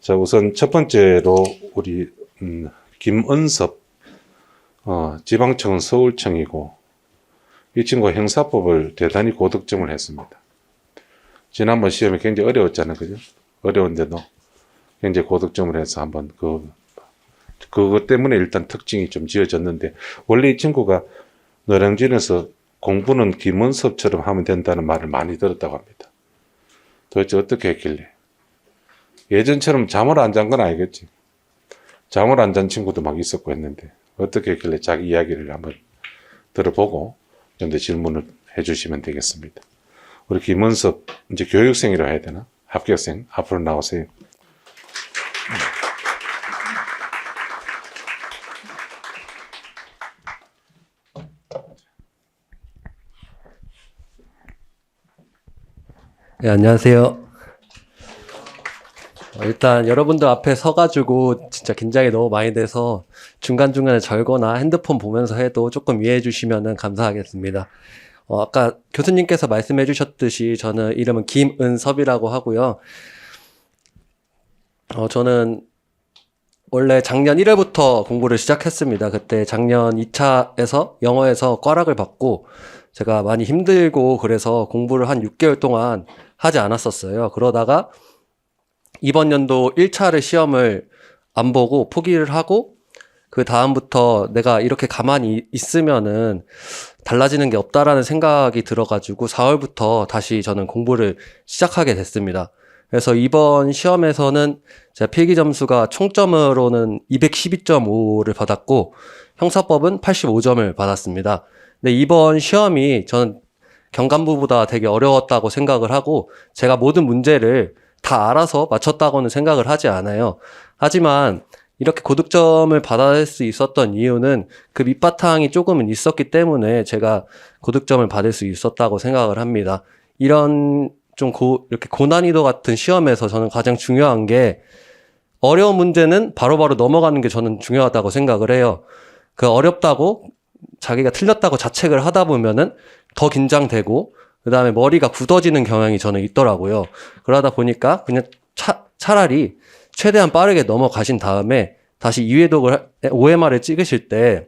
자, 우선 첫 번째로 우리 김은섭 지방청은 서울청이고 이 친구가 형사법을 대단히 고득점을 했습니다. 지난번 시험이 굉장히 어려웠잖아요, 그죠? 어려운데도 굉장히 고득점을 해서 한번 그것 때문에 일단 특징이 좀 지어졌는데, 원래 이 친구가 노량진에서 공부는 김은섭처럼 하면 된다는 말을 많이 들었다고 합니다. 도대체 어떻게 했길래? 예전처럼 잠을 안 잔 건 아니겠지. 잠을 안 잔 친구도 막 있었고 했는데 어떻게 했길래 자기 이야기를 한번 들어보고 좀 더 질문을 해주시면 되겠습니다. 우리 김은섭, 이제 교육생이라고 해야 되나? 합격생, 앞으로 나오세요. 네, 안녕하세요. 일단 여러분들 앞에 서가지고 진짜 긴장이 너무 많이 돼서 중간중간에 절거나 핸드폰 보면서 해도 조금 이해해 주시면 감사하겠습니다. 아까 교수님께서 말씀해 주셨듯이 저는 이름은 김은섭이라고 하고요. 저는 원래 작년 1월부터 공부를 시작했습니다. 그때 작년 2차에서 영어에서 꽈락을 받고 제가 많이 힘들고 그래서 공부를 한 6개월 동안 하지 않았었어요. 그러다가 이번 연도 1차를 시험을 안 보고 포기를 하고 그 다음부터 내가 이렇게 가만히 있으면은 달라지는 게 없다라는 생각이 들어가지고 4월부터 다시 저는 공부를 시작하게 됐습니다. 그래서 이번 시험에서는 제가 필기 점수가 총점으로는 212.5를 받았고 형사법은 85점을 받았습니다. 근데 이번 시험이 저는 경간부보다 되게 어려웠다고 생각을 하고 제가 모든 문제를 다 알아서 맞췄다고는 생각을 하지 않아요. 하지만 이렇게 고득점을 받을 수 있었던 이유는 그 밑바탕이 조금은 있었기 때문에 제가 고득점을 받을 수 있었다고 생각을 합니다. 이런 좀 이렇게 고난이도 같은 시험에서 저는 가장 중요한 게 어려운 문제는 바로바로 넘어가는 게 저는 중요하다고 생각을 해요. 그 어렵다고 자기가 틀렸다고 자책을 하다 보면은 더 긴장되고 그 다음에 머리가 굳어지는 경향이 저는 있더라고요. 그러다 보니까 그냥 차라리 최대한 빠르게 넘어가신 다음에 다시 2회독을 OMR을 찍으실 때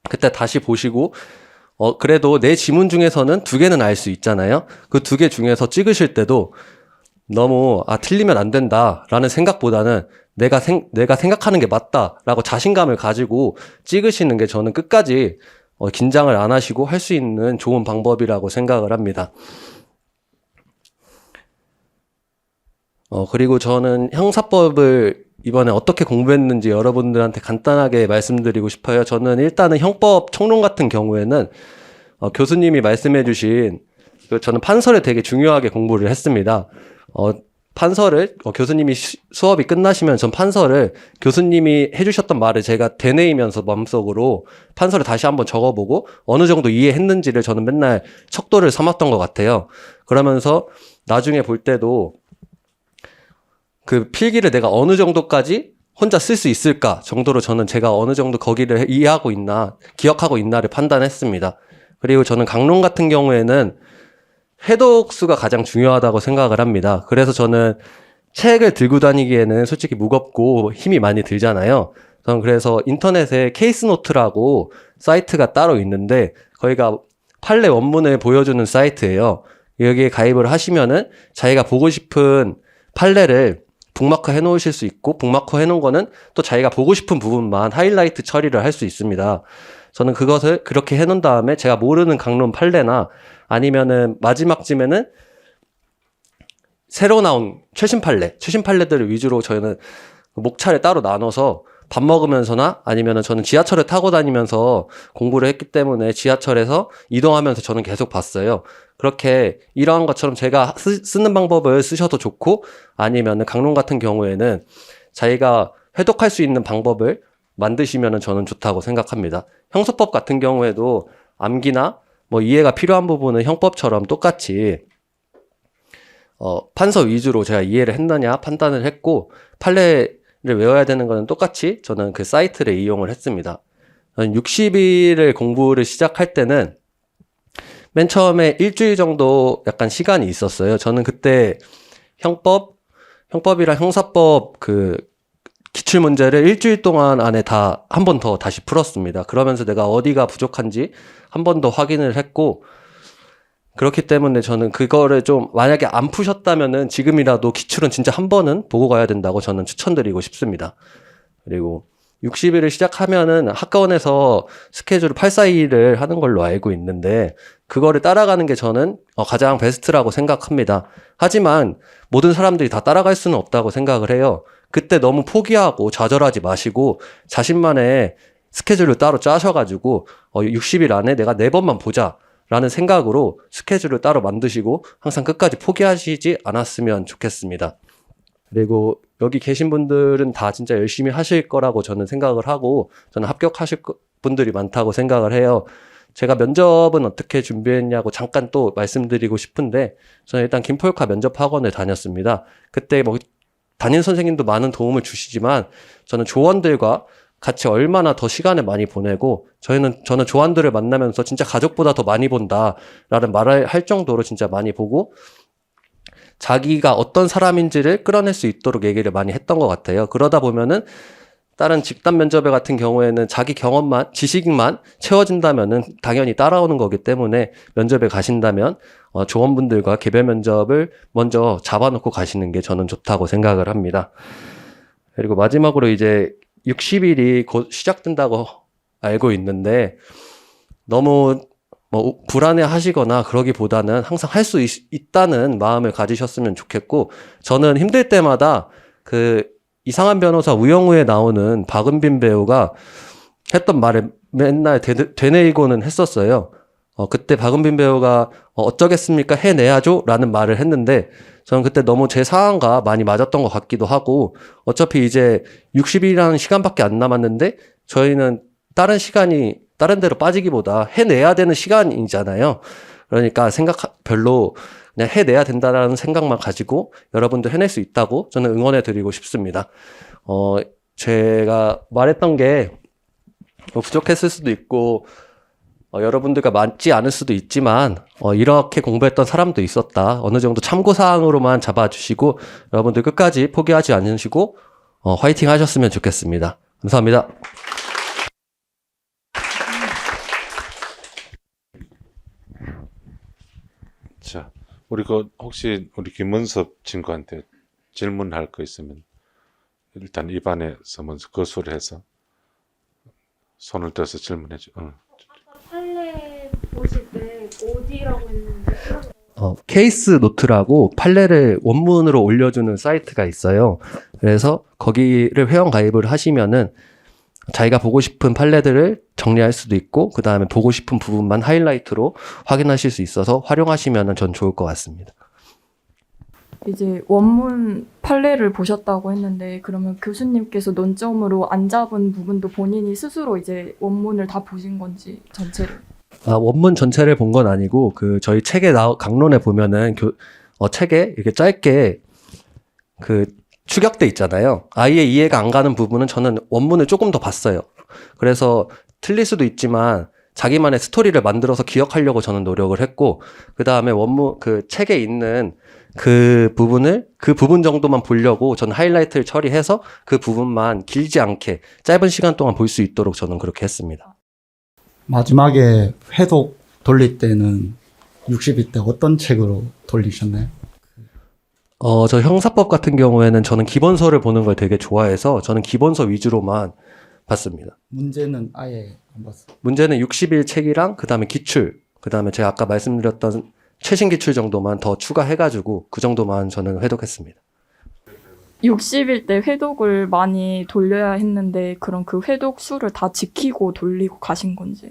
그때 다시 보시고 그래도 내 지문 중에서는 2개는 알 수 있잖아요. 그 2개 중에서 찍으실 때도 너무 틀리면 안 된다라는 생각보다는 내가 생각하는 게 맞다라고 자신감을 가지고 찍으시는 게 저는 끝까지 긴장을 안 하시고 할 수 있는 좋은 방법이라고 생각을 합니다. 그리고 저는 형사법을 이번에 어떻게 공부했는지 여러분들한테 간단하게 말씀드리고 싶어요. 저는 일단은 형법 총론 같은 경우에는 교수님이 말씀해 주신 저는 판서를 되게 중요하게 공부를 했습니다. 판서를 교수님이 수업이 끝나시면 전 판서를 교수님이 해주셨던 말을 제가 되뇌이면서 마음속으로 판서를 다시 한번 적어보고 어느 정도 이해했는지를 저는 맨날 척도를 삼았던 것 같아요. 그러면서 나중에 볼 때도 그 필기를 내가 어느 정도까지 혼자 쓸 수 있을까 정도로 저는 제가 어느 정도 거기를 이해하고 있나 기억하고 있나를 판단했습니다. 그리고 저는 강론 같은 경우에는 회독수가 가장 중요하다고 생각을 합니다. 그래서 저는 책을 들고 다니기에는 솔직히 무겁고 힘이 많이 들잖아요. 저는 그래서 인터넷에 케이스노트라고 사이트가 따로 있는데 거기가 판례 원문을 보여주는 사이트예요. 여기에 가입을 하시면은 자기가 보고 싶은 판례를 북마크 해놓으실 수 있고 북마크 해놓은 거는 또 자기가 보고 싶은 부분만 하이라이트 처리를 할 수 있습니다. 저는 그것을 그렇게 해놓은 다음에 제가 모르는 강론 판례나 아니면은 마지막쯤에는 새로 나온 최신 판례들을 위주로 저희는 목차를 따로 나눠서 밥 먹으면서나 아니면은 저는 지하철을 타고 다니면서 공부를 했기 때문에 지하철에서 이동하면서 저는 계속 봤어요. 그렇게 이러한 것처럼 제가 쓰는 방법을 쓰셔도 좋고 아니면은 강론 같은 경우에는 자기가 회독할 수 있는 방법을 만드시면은 저는 좋다고 생각합니다. 형사법 같은 경우에도 암기나 뭐 이해가 필요한 부분은 형법처럼 똑같이 판서 위주로 제가 이해를 했느냐 판단을 했고 판례를 외워야 되는 거는 똑같이 저는 그 사이트를 이용을 했습니다. 60일을 공부를 시작할 때는 맨 처음에 일주일 정도 약간 시간이 있었어요. 저는 그때 형법, 형법이랑 형사법 기출 문제를 일주일 동안 안에 다 한 번 더 다시 풀었습니다. 그러면서 내가 어디가 부족한지 한 번 더 확인을 했고, 그렇기 때문에 저는 그거를 좀 만약에 안 푸셨다면은 지금이라도 기출은 진짜 한 번은 보고 가야 된다고 저는 추천드리고 싶습니다. 그리고 60일을 시작하면은 학과원에서 스케줄 842를 하는 걸로 알고 있는데, 그거를 따라가는 게 저는 가장 베스트라고 생각합니다. 하지만 모든 사람들이 다 따라갈 수는 없다고 생각을 해요. 그때 너무 포기하고 좌절하지 마시고 자신만의 스케줄을 따로 짜셔가지고 60일 안에 내가 4번만 보자 라는 생각으로 스케줄을 따로 만드시고 항상 끝까지 포기하시지 않았으면 좋겠습니다. 그리고 여기 계신 분들은 다 진짜 열심히 하실 거라고 저는 생각을 하고, 저는 합격하실 분들이 많다고 생각을 해요. 제가 면접은 어떻게 준비했냐고 잠깐 또 말씀드리고 싶은데, 저는 일단 김포육화 면접학원을 다녔습니다. 그때 담임 선생님도 많은 도움을 주시지만 저는 조원들과 같이 얼마나 더 시간을 많이 보내고, 저는 조원들을 만나면서 진짜 가족보다 더 많이 본다라는 말을 할 정도로 진짜 많이 보고, 자기가 어떤 사람인지를 끌어낼 수 있도록 얘기를 많이 했던 것 같아요. 그러다 보면은 다른 집단 면접에 같은 경우에는 자기 경험만, 지식만 채워진다면은 당연히 따라오는 거기 때문에 면접에 가신다면 조원분들과 개별 면접을 먼저 잡아놓고 가시는 게 저는 좋다고 생각을 합니다. 그리고 마지막으로 이제 60일이 곧 시작된다고 알고 있는데, 너무 불안해 하시거나 그러기보다는 항상 할 수 있다는 마음을 가지셨으면 좋겠고, 저는 힘들 때마다 이상한 변호사 우영우에 나오는 박은빈 배우가 했던 말을 맨날 되뇌이고는 했었어요. 그때 박은빈 배우가 어쩌겠습니까? 해내야죠? 라는 말을 했는데, 저는 그때 너무 제 상황과 많이 맞았던 것 같기도 하고, 어차피 이제 60일이라는 시간밖에 안 남았는데, 저희는 다른 데로 빠지기보다 해내야 되는 시간이잖아요. 그러니까 별로 그냥 해내야 된다라는 생각만 가지고 여러분들 해낼 수 있다고 저는 응원해 드리고 싶습니다. 제가 말했던 게 부족했을 수도 있고, 여러분들과 맞지 않을 수도 있지만, 이렇게 공부했던 사람도 있었다. 어느 정도 참고사항으로만 잡아주시고, 여러분들 끝까지 포기하지 않으시고, 화이팅 하셨으면 좋겠습니다. 감사합니다. 자, 우리 혹시 우리 김은섭 친구한테 질문할 거 있으면 일단 입안에서 먼저 거수를 해서 손을 떼서 질문해 줘. 판례 보실 때 어디라고 했는데? 케이스 노트라고 판례를 원문으로 올려주는 사이트가 있어요. 그래서 거기를 회원 가입을 하시면은 자기가 보고 싶은 판례들을 정리할 수도 있고, 그 다음에 보고 싶은 부분만 하이라이트로 확인하실 수 있어서 활용하시면 전 좋을 것 같습니다. 이제 원문 판례를 보셨다고 했는데, 그러면 교수님께서 논점으로 안 잡은 부분도 본인이 스스로 이제 원문을 다 보신 건지 전체를? 원문 전체를 본 건 아니고, 저희 책에 강론에 보면은 책에 이렇게 짧게 추격돼 있잖아요. 아예 이해가 안 가는 부분은 저는 원문을 조금 더 봤어요. 그래서 틀릴 수도 있지만 자기만의 스토리를 만들어서 기억하려고 저는 노력을 했고, 그 다음에 책에 있는 그 부분 정도만 보려고 저는 하이라이트를 처리해서 그 부분만 길지 않게 짧은 시간 동안 볼 수 있도록 저는 그렇게 했습니다. 마지막에 회독 돌릴 때는 60일 때 어떤 책으로 돌리셨나요? 저 형사법 같은 경우에는 저는 기본서를 보는 걸 되게 좋아해서 저는 기본서 위주로만 봤습니다. 문제는 아예 안 봤어요. 문제는 60일 책이랑 그 다음에 기출, 그 다음에 제가 아까 말씀드렸던 최신 기출 정도만 더 추가해가지고 그 정도만 저는 회독했습니다. 60일 때 회독을 많이 돌려야 했는데, 그럼 그 회독 수를 다 지키고 돌리고 가신 건지?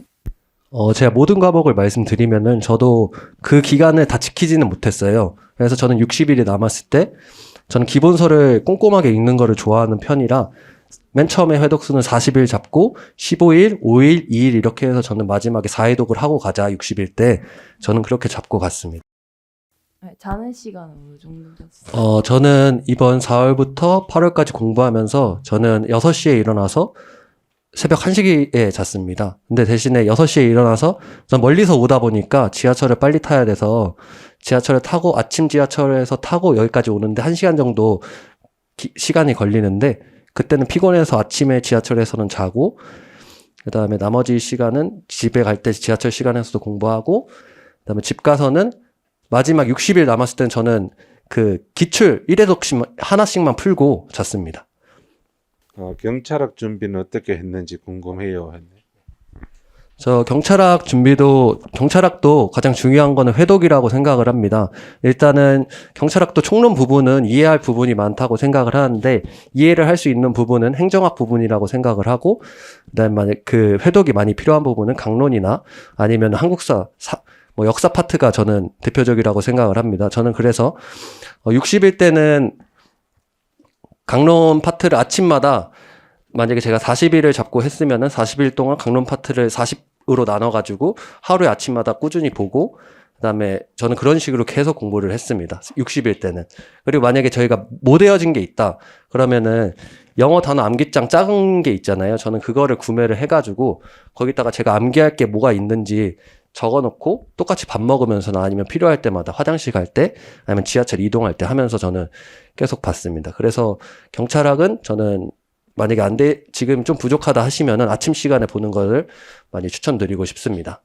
제가 모든 과목을 말씀드리면은 저도 그 기간을 다 지키지는 못했어요. 그래서 저는 60일이 남았을 때 저는 기본서를 꼼꼼하게 읽는 거를 좋아하는 편이라 맨 처음에 회독수는 40일 잡고 15일, 5일, 2일 이렇게 해서 저는 마지막에 4회독을 하고 가자 60일 때 저는 그렇게 잡고 갔습니다. 자는 시간은 어느 정도 잤어요? 저는 이번 4월부터 8월까지 공부하면서 저는 6시에 일어나서 새벽 1시에 잤습니다. 근데 대신에 6시에 일어나서 전 멀리서 오다 보니까 지하철을 빨리 타야 돼서 지하철을 타고 아침 지하철에서 타고 여기까지 오는데 1시간 정도 시간이 걸리는데 그때는 피곤해서 아침에 지하철에서는 자고 그다음에 나머지 시간은 집에 갈 때 지하철 시간에서도 공부하고 그다음에 집 가서는 마지막 60일 남았을 때는 저는 그 기출 1회독씩 하나씩만 풀고 잤습니다. 경찰학 준비는 어떻게 했는지 궁금해요. 저 경찰학도 가장 중요한 거는 회독이라고 생각을 합니다. 일단은 경찰학도 총론 부분은 이해할 부분이 많다고 생각을 하는데 이해를 할 수 있는 부분은 행정학 부분이라고 생각을 하고 그다음에 만약 그 회독이 많이 필요한 부분은 강론이나 아니면 한국사, 뭐 역사 파트가 저는 대표적이라고 생각을 합니다. 저는 그래서 60일 때는 강론 파트를 아침마다 만약에 제가 40일을 잡고 했으면은 40일 동안 강론 파트를 40으로 나눠가지고 하루에 아침마다 꾸준히 보고 그다음에 저는 그런 식으로 계속 공부를 했습니다. 60일 때는. 그리고 만약에 저희가 못 외워진 게 있다. 그러면은 영어 단어 암기장 작은 게 있잖아요. 저는 그거를 구매를 해가지고 거기다가 제가 암기할 게 뭐가 있는지 적어놓고 똑같이 밥 먹으면서나 아니면 필요할 때마다 화장실 갈 때 아니면 지하철 이동할 때 하면서 저는 계속 봤습니다. 그래서 경찰학은 저는 만약에 지금 좀 부족하다 하시면은 아침 시간에 보는 거를 많이 추천드리고 싶습니다.